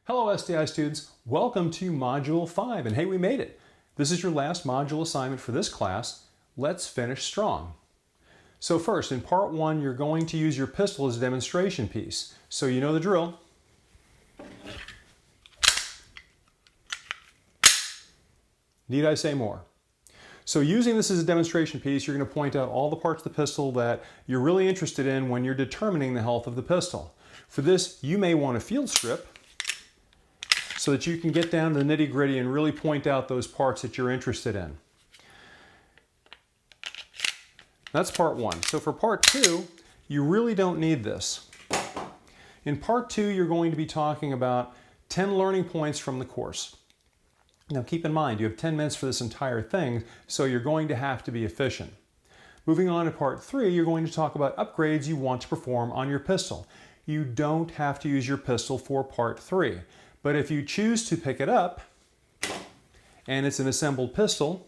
Hello STI students, welcome to Module 5, and hey, we made it. This is your last module assignment for this class. Let's finish strong. So first, in part 1, you're going to use your pistol as a demonstration piece. So you know the drill. Need I say more? So using this as a demonstration piece, you're going to point out all the parts of the pistol that you're really interested in when you're determining the health of the pistol. For this, you may want a field strip so that you can get down to the nitty-gritty and really point out those parts that you're interested in. That's part 1. So for part 2, you really don't need this. In part 2, you're going to be talking about 10 learning points from the course. Now keep in mind, you have 10 minutes for this entire thing, so you're going to have to be efficient. Moving on to part 3, you're going to talk about upgrades you want to perform on your pistol. You don't have to use your pistol for part 3, but if you choose to pick it up, and it's an assembled pistol,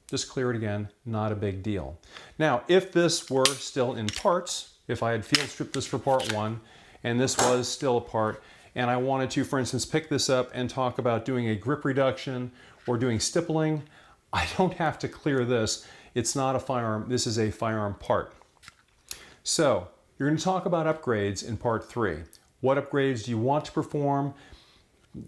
just clear it again, not a big deal. Now, if this were still in parts, if I had field stripped this for part 1, and this was still a part, and I wanted to, for instance, pick this up and talk about doing a grip reduction or doing stippling, I don't have to clear this. It's not a firearm, this is a firearm part. So, you're going to talk about upgrades in part 3. What upgrades do you want to perform?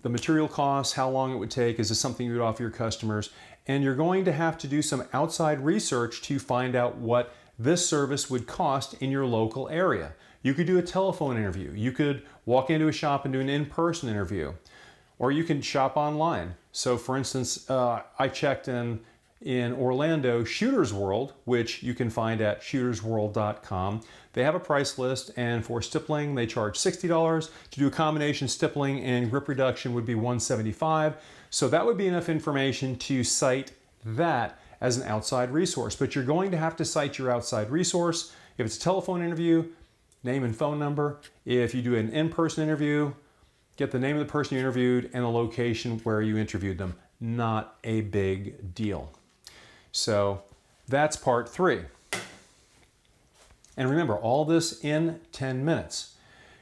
The material costs, how long it would take, is this something you would offer your customers? And you're going to have to do some outside research to find out what this service would cost in your local area. You could do a telephone interview. You could walk into a shop and do an in-person interview. Or you can shop online. So for instance, I checked in Orlando, Shooters World, which you can find at shootersworld.com. They have a price list, and for stippling, they charge $60. To do a combination stippling and grip reduction would be $175. So that would be enough information to cite that as an outside resource. But you're going to have to cite your outside resource. If it's a telephone interview, name and phone number. If you do an in-person interview, get the name of the person you interviewed and the location where you interviewed them. Not a big deal. So that's part 3. And remember, all this in 10 minutes.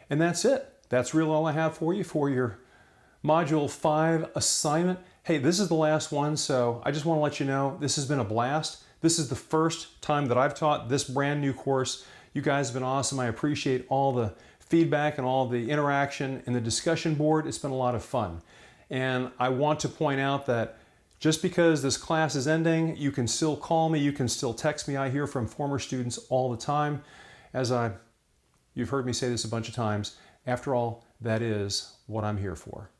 And that's it. That's really all I have for you for your Module 5 assignment. Hey, this is the last one, so I just want to let you know this has been a blast. This is the first time that I've taught this brand new course. You guys have been awesome. I appreciate all the feedback and all the interaction in the discussion board. It's been a lot of fun. And I want to point out that just because this class is ending, you can still call me, you can still text me. I hear from former students all the time. You've heard me say this a bunch of times. After all, that is what I'm here for.